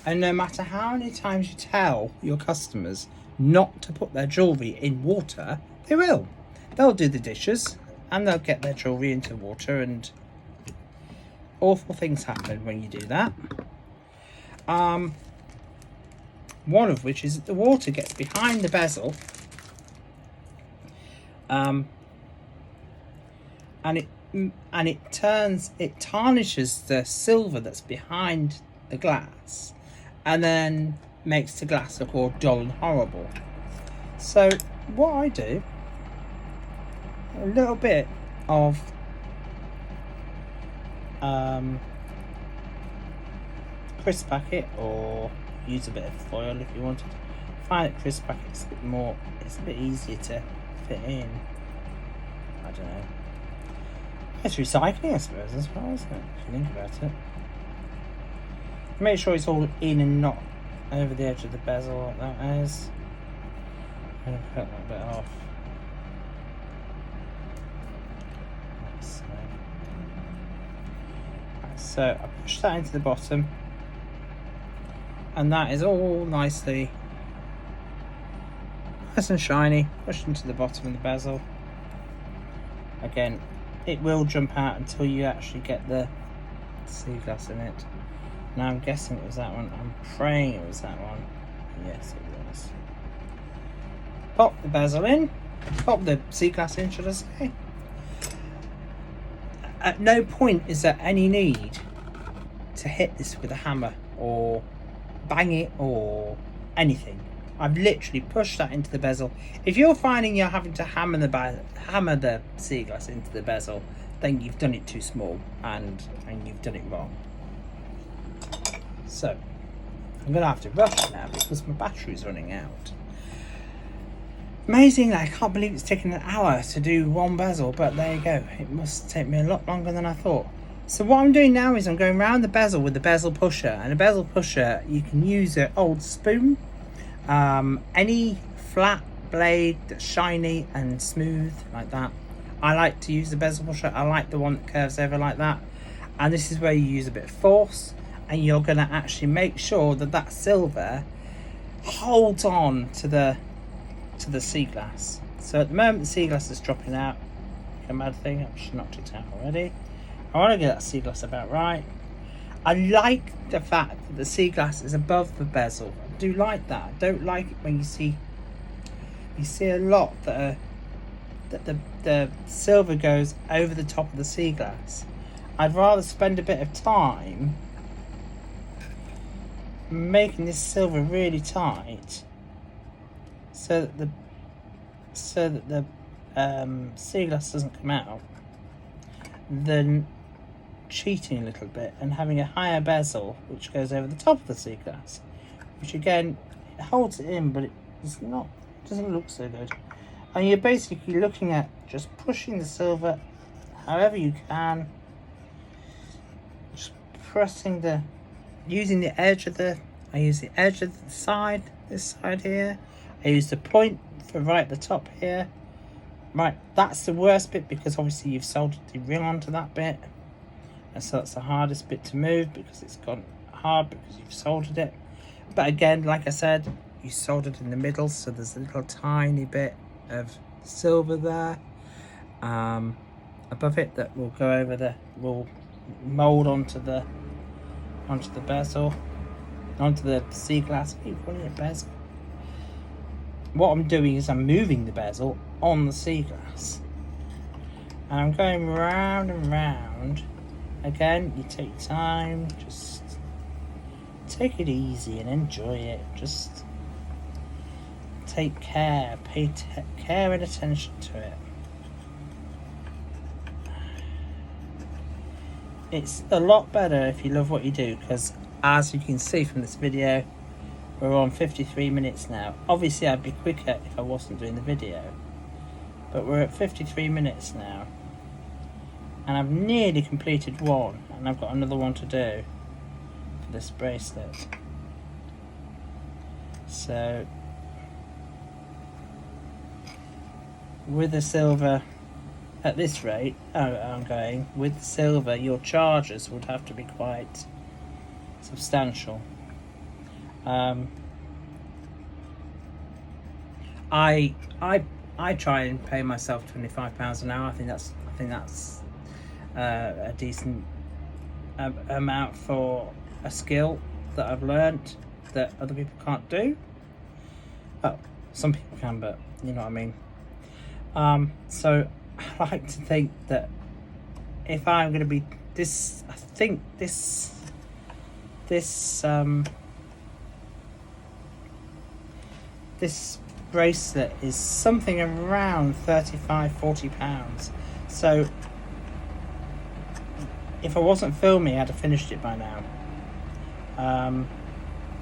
And no matter how many times you tell your customers not to put their jewellery in water, they will. They'll do the dishes and they'll get their jewellery into water, and awful things happen when you do that. One of which is that the water gets behind the bezel, and it tarnishes the silver that's behind the glass, and then makes the glass look all dull and horrible. So what I do, a little bit of crisp packet, or use a bit of foil if you wanted. I find that crisp packet's it's a bit easier to fit in. I don't know. It's recycling, I suppose, as well, isn't it? If you think about it. Make sure it's all in and not over the edge of the bezel like that is. I'm going to cut that bit off. So I push that into the bottom, and that is all nice and shiny, pushed into the bottom of the bezel. Again, it will jump out until you actually get the seaglass in it. Now I'm guessing it was that one. I'm praying it was that one. Yes, it was. Pop the bezel in. Pop the seaglass in, should I say. At no point is there any need to hit this with a hammer or bang it or anything. I've literally pushed that into the bezel. If you're finding you're having to hammer the seaglass into the bezel, then you've done it too small and you've done it wrong. So I'm gonna have to rush now because my battery's running out. Amazingly, I can't believe it's taken an hour to do one bezel, but there you go. It must take me a lot longer than I thought. So what I'm doing now is I'm going around the bezel with the bezel pusher, and a bezel pusher, you can use an old spoon, any flat blade that's shiny and smooth like that. I like to use the bezel pusher. I like the one that curves over like that, and this is where you use a bit of force, and you're going to actually make sure that that silver holds on to the seaglass. So at the moment the seaglass is dropping out. A mad thing, I've just knocked it out already. I want to get that seaglass about right. I like the fact that the seaglass is above the bezel. I do like that. I don't like it when you see a lot that the silver goes over the top of the seaglass. I'd rather spend a bit of time making this silver really tight so that the seaglass doesn't come out, than cheating a little bit and having a higher bezel which goes over the top of the seaglass, which again, it holds it in, but it doesn't look so good. And you're basically looking at just pushing the silver however you can, just pressing using the edge of the side, this side here. I use the point for right at the top here. Right, that's the worst bit because obviously you've soldered the ring onto that bit, and so that's the hardest bit to move because it's gone hard because you've soldered it. But again, like I said, you soldered in the middle, so there's a little tiny bit of silver there above it that will go over will mold onto the bezel, onto the seaglass. I keep calling it bezel. What I'm doing is I'm moving the bezel on the seaglass, and I'm going round and round. Again, you take your time, just take it easy and enjoy it. Just take care, pay care and attention to it. It's a lot better if you love what you do, because as you can see from this video, we're on 53 minutes now. Obviously I'd be quicker if I wasn't doing the video, but we're at 53 minutes now, and I've nearly completed one, and I've got another one to do for this bracelet. So with the silver, at this rate I'm going, with the silver, your charges would have to be quite substantial. I try and pay myself £25 an hour. I think that's a decent amount for a skill that I've learnt that other people can't do. Well, some people can, but you know what I mean. So I like to think that if I'm going to be this, I think this bracelet is something around £35–40. So if I wasn't filming, I'd have finished it by now.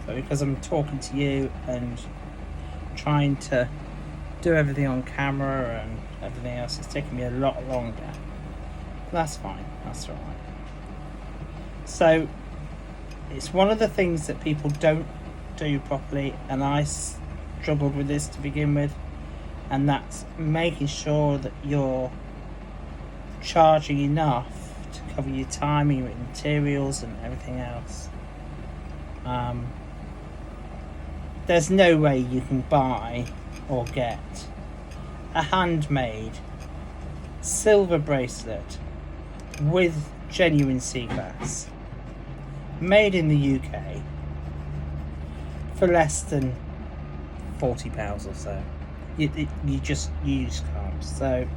But because I'm talking to you and trying to do everything on camera and everything else, it's taking me a lot longer. But that's fine, that's alright. So it's one of the things that people don't do properly, and I struggled with this to begin with, and that's making sure that you're charging enough to cover your time, your materials and everything else. There's no way you can buy or get a handmade silver bracelet with genuine seaglass made in the UK for less than £40 or so. You just can't. So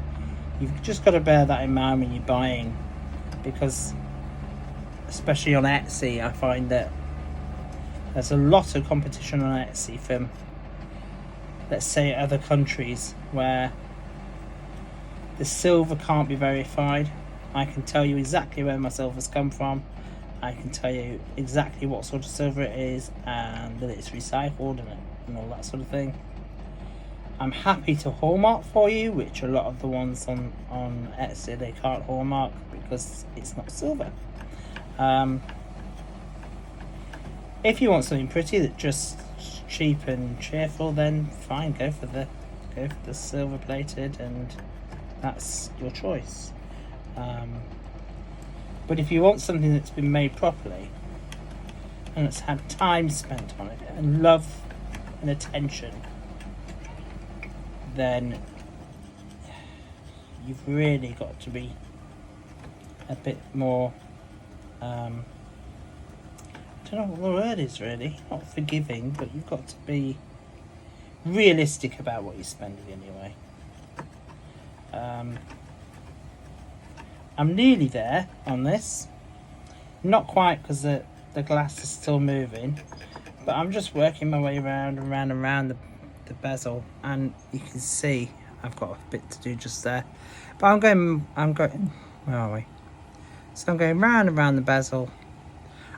you've just got to bear that in mind when you're buying, because especially on Etsy, I find that there's a lot of competition on Etsy from, let's say, other countries where the silver can't be verified. I can tell you exactly where my silver's come from. I can tell you exactly what sort of silver it is and that it's recycled and all that sort of thing. I'm happy to hallmark for you, which a lot of the ones on Etsy, they can't hallmark because it's not silver. If you want something pretty that's just cheap and cheerful, then fine, go for the silver plated, and that's your choice. But if you want something that's been made properly and it's had time spent on it and love and attention, then you've really got to be a bit more I don't know what the word is really, not forgiving, but you've got to be realistic about what you're spending anyway. I'm nearly there on this, not quite because the glass is still moving, but I'm just working my way around the bezel, and you can see I've got a bit to do just there, but I'm going where are we? So I'm going round and round the bezel,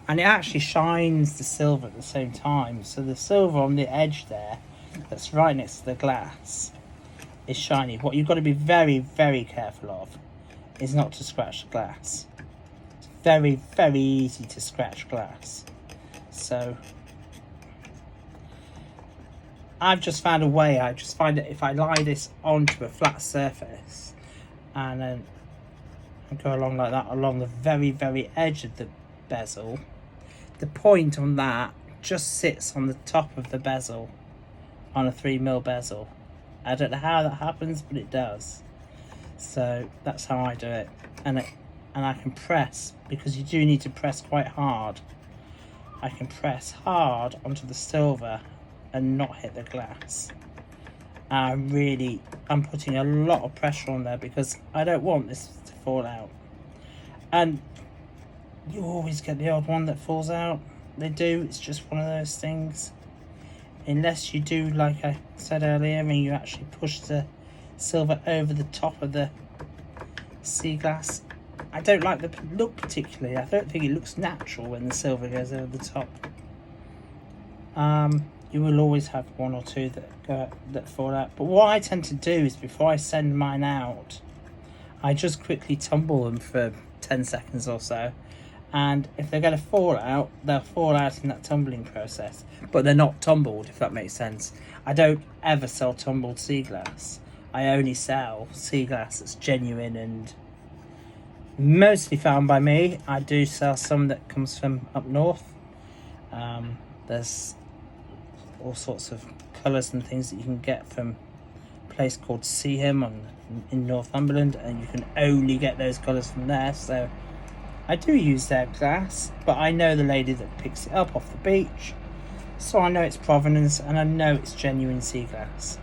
and it actually shines the silver at the same time. So the silver on the edge there, that's right next to the glass, is shiny. What you've got to be very, very careful of is not to scratch the glass. It's very, very easy to scratch glass. So I've just found a way. I just find that if I lie this onto a flat surface and then go along like that, along the very, very edge of the bezel, the point on that just sits on the top of the bezel on a 3mm bezel. I don't know how that happens, but it does. So that's how I do it. And I can press, because you do need to press quite hard. I can press hard onto the silver and not hit the glass. I'm putting a lot of pressure on there because I don't want this to fall out. And you always get the odd one that falls out. They do. It's just one of those things. Unless you do, like I said earlier, and you actually push the silver over the top of the seaglass. I don't like the look particularly. I don't think it looks natural when the silver goes over the top. You will always have one or two that fall out. But what I tend to do is, before I send mine out, I just quickly tumble them for 10 seconds or so. And if they're going to fall out, they'll fall out in that tumbling process. But they're not tumbled, if that makes sense. I don't ever sell tumbled sea glass. I only sell sea glass that's genuine and mostly found by me. I do sell some that comes from up north. There's all sorts of colours and things that you can get from a place called Seaham in Northumberland, and you can only get those colours from there. So I do use their glass, but I know the lady that picks it up off the beach, so I know its provenance and I know it's genuine sea glass.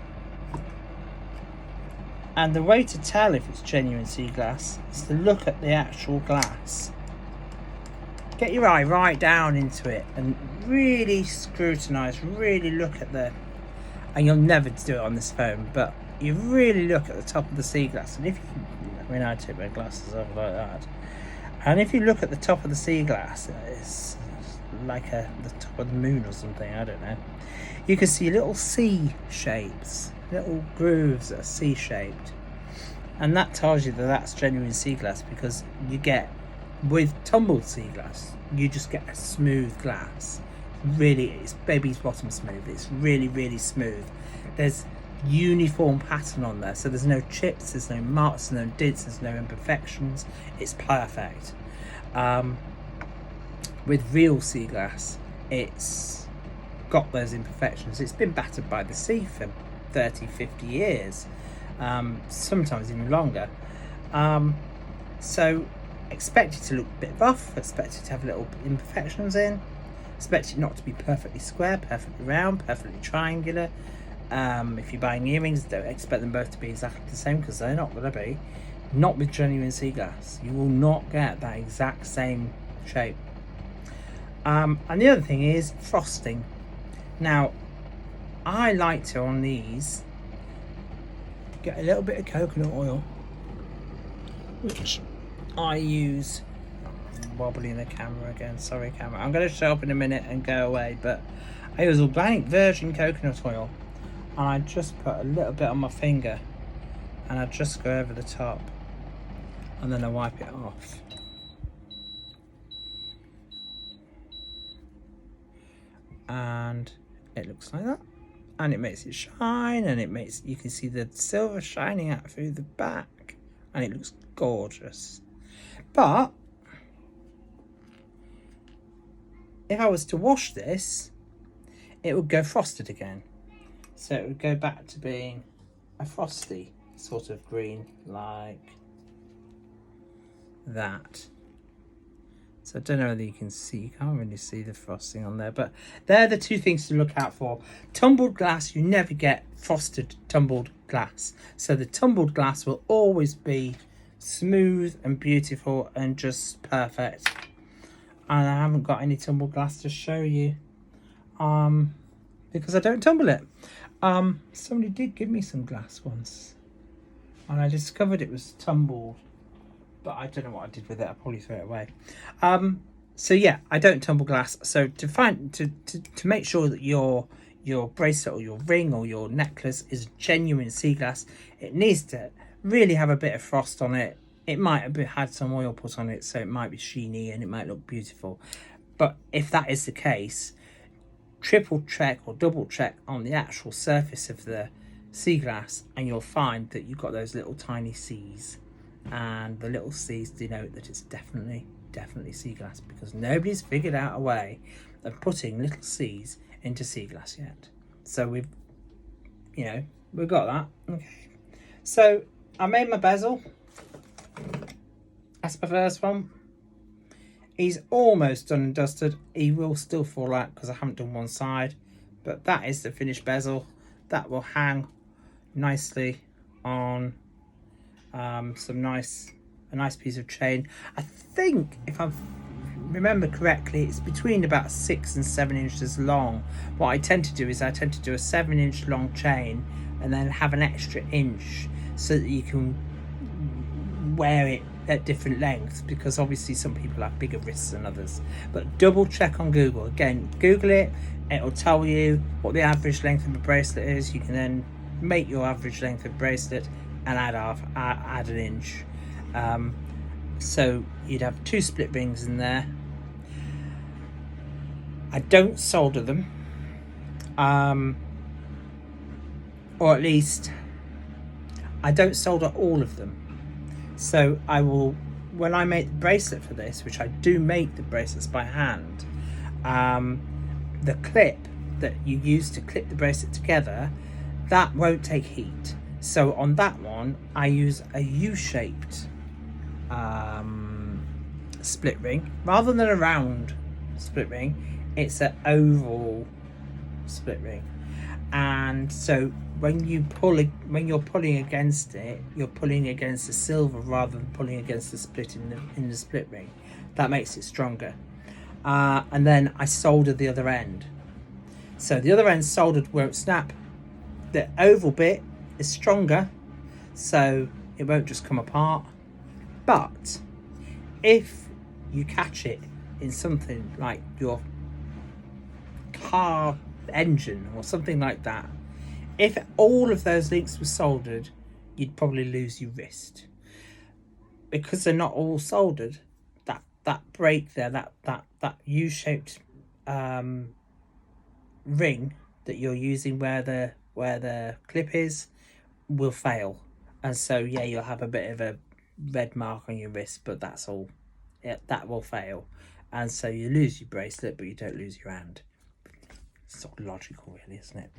And the way to tell if it's genuine sea glass is to look at the actual glass. Get your eye right down into it and really scrutinise, really look at and you'll never do it on this phone, but you really look at the top of the sea glass. And I take my glasses off like that. And if you look at the top of the sea glass, it's like the top of the moon or something, I don't know. You can see little sea shapes, little grooves that are sea shaped. And that tells you that that's genuine sea glass, because you get With tumbled sea glass, you just get a smooth glass. Really, it's baby's bottom smooth. It's really, really smooth. There's uniform pattern on there, so there's no chips, there's no marks, there's no dents, there's no imperfections. It's perfect. With real sea glass, it's got those imperfections. It's been battered by the sea for 30-50 years, sometimes even longer. So expect it to look a bit rough, expect it to have little imperfections in, expect it not to be perfectly square, perfectly round, perfectly triangular. If you're buying earrings, don't expect them both to be exactly the same, because they're not going to be. Not with genuine sea glass. You will not get that exact same shape. And the other thing is frosting. Now, I like to, on these, get a little bit of coconut oil, which I use. Wobbling the camera again, sorry camera. I'm going to show up in a minute and go away, but I use organic virgin coconut oil, and I just put a little bit on my finger, and I just go over the top, and then I wipe it off. And it looks like that, and it makes it shine, and you can see the silver shining out through the back, and it looks gorgeous. But if I was to wash this, it would go frosted again. So it would go back to being a frosty sort of green, like that. So I don't know whether you can see, you can't really see the frosting on there, but they're the two things to look out for. Tumbled glass, you never get frosted tumbled glass. So the tumbled glass will always be smooth and beautiful and just perfect. And I haven't got any tumbled glass to show you, because I don't tumble it. Somebody did give me some glass once, and I discovered it was tumbled, but I don't know what I did with it. I probably threw it away. So yeah, I don't tumble glass. So to make sure that your bracelet or your ring or your necklace is genuine sea glass, it needs to really have a bit of frost on it. It might have had some oil put on it, so it might be sheeny and it might look beautiful. But if that is the case, triple check or double check on the actual surface of the sea glass, and you'll find that you've got those little tiny C's, and the little C's denote that it's definitely sea glass, because nobody's figured out a way of putting little C's into sea glass yet. So we've got that. Okay, so I made my bezel. That's my first one. He's almost done and dusted. He will still fall out because I haven't done one side, but that is the finished bezel. That will hang nicely on a nice piece of chain. I think, if I remember correctly, it's between about 6 and 7 inches long. What I tend to do is I tend to do a 7-inch long chain and then have an extra inch so that you can wear it at different lengths, because obviously some people have bigger wrists than others. But double check on Google. Again, Google it, it'll tell you what the average length of a bracelet is. You can then make your average length of bracelet and add an inch. So you'd have 2 split rings in there. I don't solder them, or at least I don't solder all of them. So I will, when I make the bracelet for this, which I do make the bracelets by hand, the clip that you use to clip the bracelet together, that won't take heat. So on that one, I use a U-shaped split ring rather than a round split ring. It's an oval split ring, and so when you're pulling against it, you're pulling against the silver rather than pulling against the split in the split ring. That makes it stronger. And then I solder the other end. So the other end soldered won't snap. The oval bit is stronger, so it won't just come apart. But if you catch it in something like your car engine or something like that, if all of those links were soldered, you'd probably lose your wrist. Because they're not all soldered, that break there, that U-shaped ring that you're using where the clip is will fail, and so yeah, you'll have a bit of a red mark on your wrist, but that's all. Yeah, that will fail, and so you lose your bracelet, but you don't lose your hand. It's sort of logical, really, isn't it?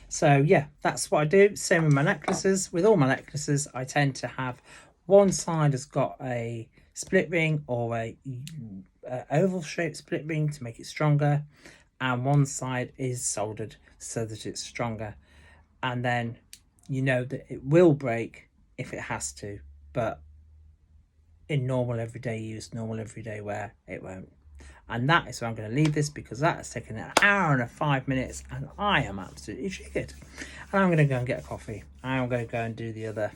So yeah, that's what I do. Same with my necklaces. With all my necklaces, I tend to have one side has got a split ring or a oval shaped split ring to make it stronger, and one side is soldered so that it's stronger. And then you know that it will break if it has to, but in normal everyday use, normal everyday wear, it won't. And that is where I'm going to leave this, because that has taken an hour and 5 minutes and I am absolutely triggered. And I'm going to go and get a coffee. I'm going to go and do the other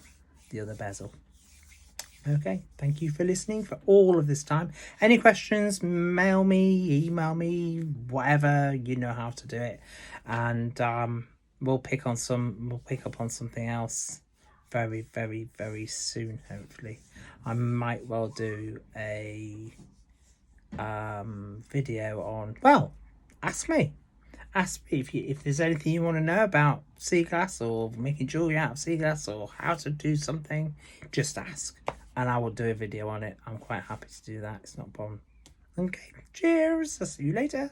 bezel. Okay, thank you for listening for all of this time. Any questions, mail me, email me, whatever, you know how to do it. And we'll pick up on something else very, very, very soon, hopefully. I might well do a video on, well, ask me if there's anything you want to know about seaglass or making jewelry out of seaglass or how to do something. Just ask and I will do a video on it. I'm quite happy to do that. It's not a problem. Okay, cheers. I'll see you later.